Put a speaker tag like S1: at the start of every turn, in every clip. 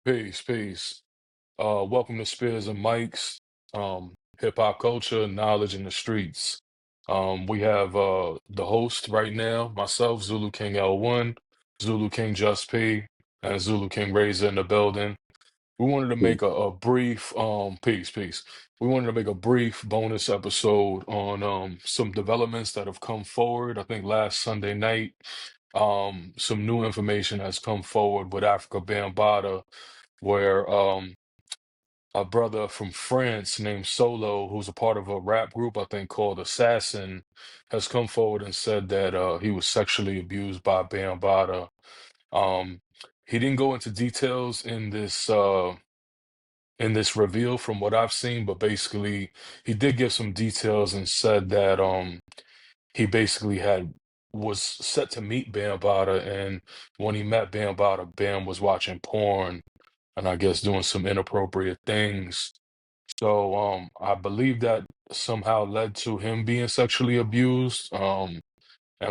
S1: Peace, peace. Welcome to Spears and Mike's Hip Hop Culture, Knowledge in the Streets. We have the host right now, myself, Zulu King L1, Zulu King Just P, and Zulu King Razor in the building. We wanted to make a brief peace. We wanted to make a brief bonus episode on some developments that have come forward. I think last Sunday night, some new information has come forward with Afrika Bambaataa, where a brother from France named Solo, who's a part of a rap group, I think called Assassin, has come forward and said that he was sexually abused by Bambaataa. Um, he didn't go into details in this reveal from what I've seen, but basically he did give some details and said that he basically had was set to meet Bambaataa, and when he met Bambaataa, Bam was watching porn and I guess doing some inappropriate things. So I believe that somehow led to him being sexually abused. And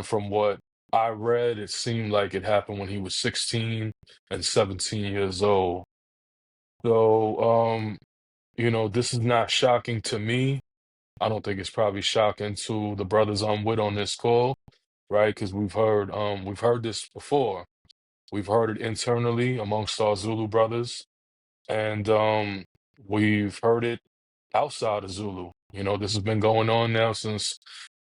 S1: from what I read, it seemed like it happened when he was 16 and 17 years old. So this is not shocking to me. I don't think it's probably shocking to the brothers I'm with on this call, right? Because we've heard this before. We've heard it internally amongst our Zulu brothers, and we've heard it outside of Zulu. This has been going on now since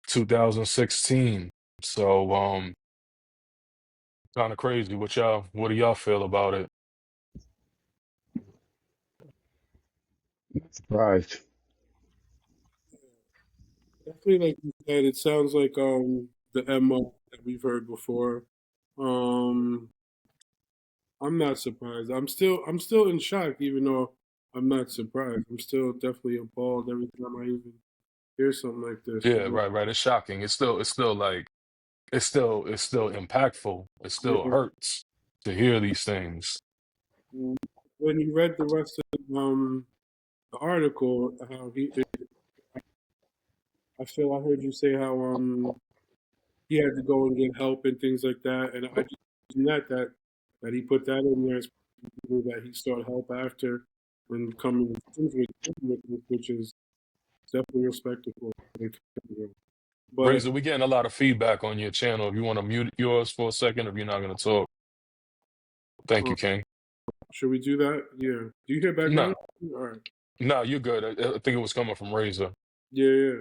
S1: 2016. So kind of crazy. What do y'all feel about it?
S2: Not surprised.
S3: Definitely, like you said, it sounds like the MO that we've heard before. Um, I'm not surprised. I'm still in shock, even though I'm not surprised. I'm still definitely appalled every time I even hear something like this.
S1: Yeah, right. It's shocking. It's still like it's still impactful. It still
S3: Yeah.
S1: hurts to hear these things.
S3: When you read the rest of the article, how I feel I heard you say how he had to go and get help and things like that, and I just that he put that in there as people that he sought help after when coming to terms with it, which is definitely respectable. But
S1: Razor, we getting a lot of feedback on your channel. If you want to mute yours for a second, if you're not going to talk, thank
S3: uh,
S1: you, King.
S3: should we do that? Yeah. Do you hear background?
S1: No,
S3: All right.
S1: no, you're good. I think it was coming from Razor.
S3: Yeah, yeah.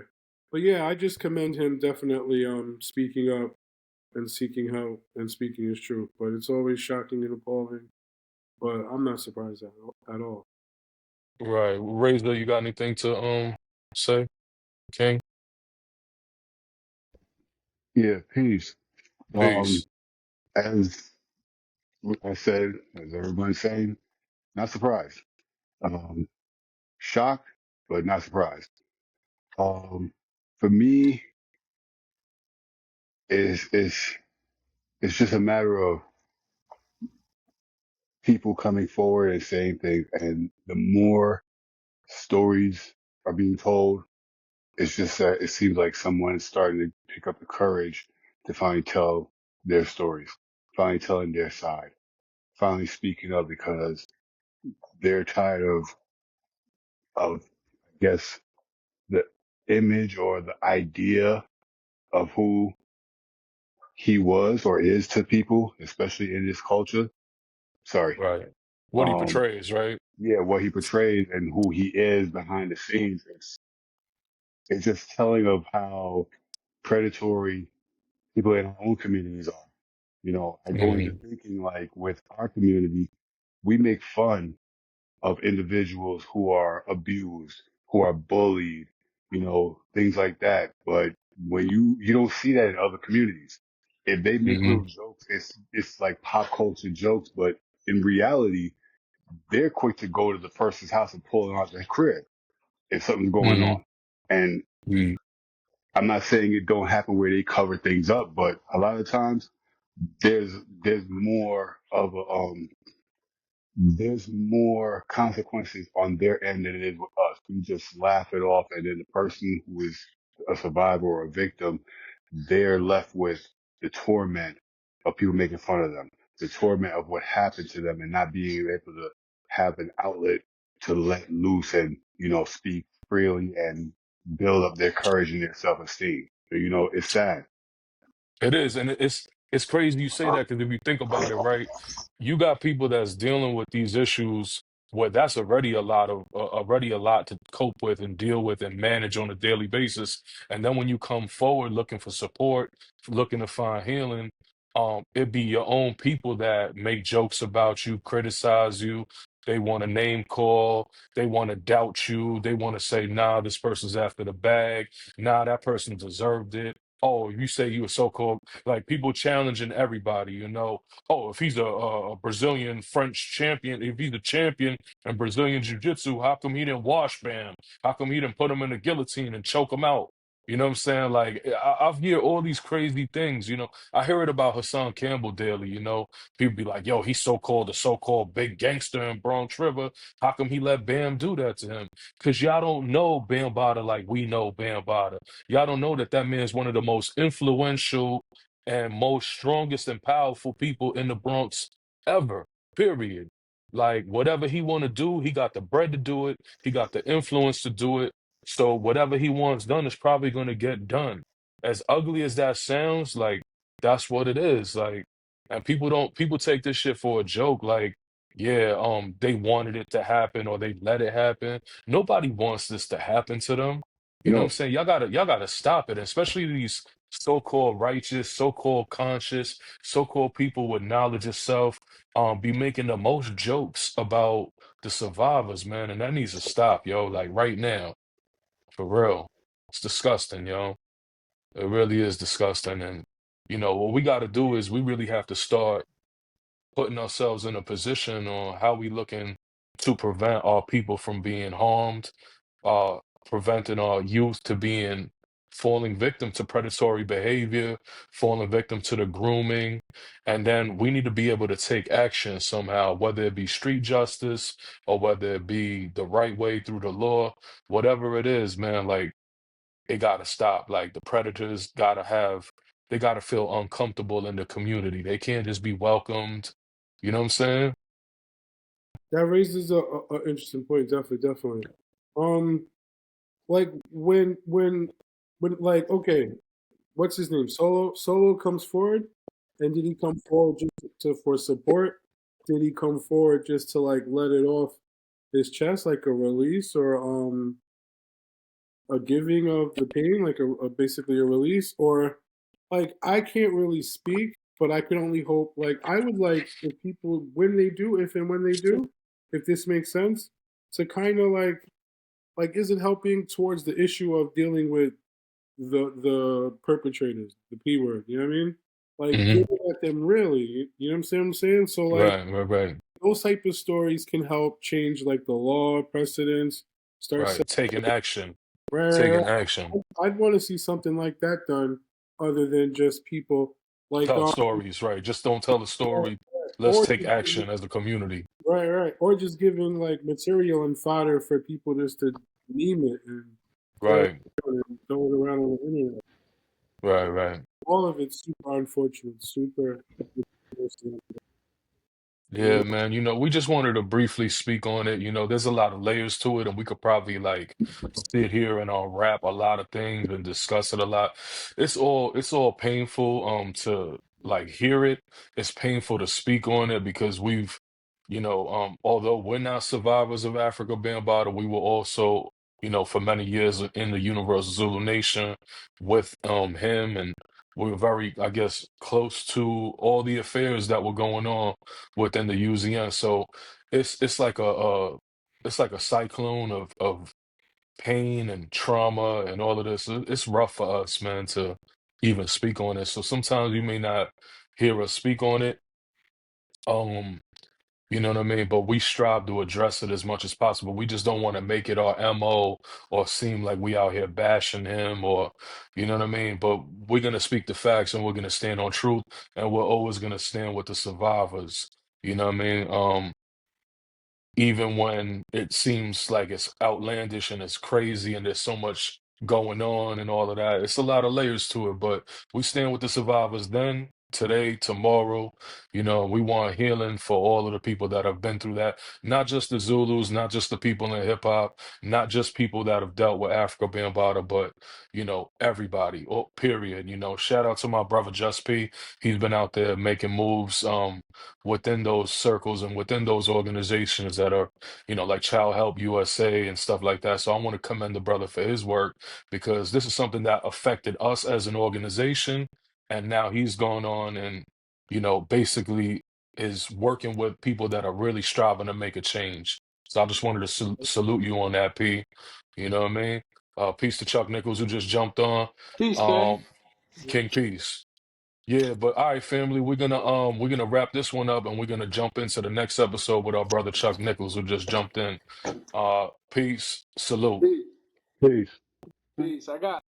S3: But yeah, I just commend him definitely speaking up and seeking help and speaking his truth. But it's always shocking and appalling. But I'm not surprised at all.
S1: Right. Razor, you got anything to say, King?
S2: Yeah, peace. Um,
S1: Peace.
S2: as I said, as everyone's saying, not surprised. Um, Shocked, but not surprised. Um, for me, is it's just a matter of people coming forward and saying things, and the more stories are being told, it's just that it seems like someone is starting to pick up the courage to finally tell their stories, finally telling their side, finally speaking up because they're tired of I guess the image or the idea of who he was or is to people, especially in this culture. Sorry.
S1: Right. What he
S2: Um,
S1: portrays, right?
S2: yeah, what he portrays and who he is behind the scenes. It's just telling of how predatory people in our own communities are. I go into
S1: Hmm.
S2: thinking like with our community, we make fun of individuals who are abused, who are bullied, things like that. But when you don't see that in other communities. If they make
S1: Hmm.
S2: little jokes, it's like pop culture jokes, but in reality, they're quick to go to the person's house and pull them out their crib if something's going
S1: Hmm.
S2: on. And
S1: Hmm.
S2: I'm not saying it don't happen where they cover things up, but a lot of times there's there's more of a there's more consequences on their end than it is with us. We just laugh it off, and then the person who is a survivor or a victim, they're left with the torment of people making fun of them. the torment of what happened to them and not being able to have an outlet to let loose and, speak freely and build up their courage and their self-esteem. So, it's sad.
S1: It is, and it's crazy you say that because if you think about it, right, you got people that's dealing with these issues where that's already a lot to cope with and deal with and manage on a daily basis. And then when you come forward looking for support, looking to find healing, it be your own people that make jokes about you, criticize you. They want to name call. They want to doubt you. They want to say, nah, this person's after the bag. Nah, that person deserved it. Oh, you say you a so-called like people challenging everybody, Oh, if he's a Brazilian French champion, if he's a champion in Brazilian Jiu-Jitsu, how come he didn't wash Bam? How come he didn't put him in the guillotine and choke him out? You know what I'm saying? Like I hear all these crazy things. I hear it about Hassan Campbell daily. People be like, "Yo, he's so-called the so-called big gangster in Bronx River. How come he let Bam do that to him? Because y'all don't know Bam Bada like we know Bam Bada. Y'all don't know that that man is one of the most influential and most strongest and powerful people in the Bronx ever. Period. Like whatever he want to do, he got the bread to do it. He got the influence to do it. So whatever he wants done is probably going to get done. As ugly as that sounds, like that's what it is. Like, and people take this shit for a joke. Like, yeah, they wanted it to happen or they let it happen. Nobody wants this to happen to them. You know what I'm
S2: No,
S1: saying? Y'all gotta stop it, especially these so-called righteous, so-called conscious, so-called people with knowledge of self, be making the most jokes about the survivors, man, and that needs to stop, yo. Like right now, for real. It's disgusting, yo. It really is disgusting. And what we gotta do is we really have to start putting ourselves in a position on how we looking to prevent our people from being harmed, uh, preventing our youth to being falling victim to predatory behavior, falling victim to the grooming, and then we need to be able to take action somehow, whether it be street justice or whether it be the right way through the law, whatever it is, man. Like it gotta stop. Like the predators they gotta feel uncomfortable in the community. They can't just be welcomed. You know what I'm saying?
S3: That raises a interesting point. Definitely, definitely. Um, like when like okay, what's his name? Solo comes forward, and did he come forward just for support? Did he come forward just to like let it off his chest, like a release, or a giving of the pain, like a basically a release, or like I can't really speak, but I can only hope. Like I would like if people when they do, if and when they do, if this makes sense, to kind of like is it helping towards the issue of dealing with the perpetrators, the P word, you know what I mean? Like
S1: Hmm.
S3: get at them really, you know what I'm saying? So like
S1: Right, right, right,
S3: those type of stories can help change like the law precedents, start
S1: right.
S3: setting
S1: Taking action.
S3: right, right,
S1: Taking
S3: right.
S1: action.
S3: I'd want to see something like that done, other than just people like
S1: Tell stories, right? Just don't tell the story. Let's
S3: or
S1: take action as a community.
S3: right, right, or just giving like material and fodder for people just to meme it and throw it
S1: Right,
S3: around and throw it around on the internet.
S1: right, right.
S3: All of it's super unfortunate, super.
S1: Yeah, man. We just wanted to briefly speak on it. There's a lot of layers to it, and we could probably like sit here and wrap a lot of things and discuss it a lot. It's all painful to like hear it. It's painful to speak on it because although we're not survivors of Africa Bambaataa, we were also, for many years in the Universal Zulu Nation with him, and we were very, I guess, close to all the affairs that were going on within the UZN. So it's like a cyclone of pain and trauma and all of this. It's rough for us, man, to even speak on it. So sometimes you may not hear us speak on it. Um, you know what I mean? But we strive to address it as much as possible. We just don't want to make it our MO or seem like we out here bashing him or, you know what I mean? But we're going to speak the facts and we're going to stand on truth and we're always going to stand with the survivors. You know what I mean? Even when it seems like it's outlandish and it's crazy and there's so much going on and all of that, it's a lot of layers to it, but we stand with the survivors then today, tomorrow. We want healing for all of the people that have been through that. Not just the Zulus, not just the people in hip hop, not just people that have dealt with Africa Bambaataa, but everybody. Oh, period. Shout out to my brother Just P. He's been out there making moves within those circles and within those organizations that are, like Child Help USA and stuff like that. So I want to commend the brother for his work because this is something that affected us as an organization. And now he's going on and, basically is working with people that are really striving to make a change. So I just wanted to salute you on that, P. You know what I mean? Peace to Chuck Nichols who just jumped on.
S4: Peace, King.
S1: Um, King Peace. Yeah, but all right, family, we're gonna wrap this one up and we're gonna jump into the next episode with our brother Chuck Nichols who just jumped in. Peace, salute.
S4: Peace.
S2: Peace.
S4: Peace. I got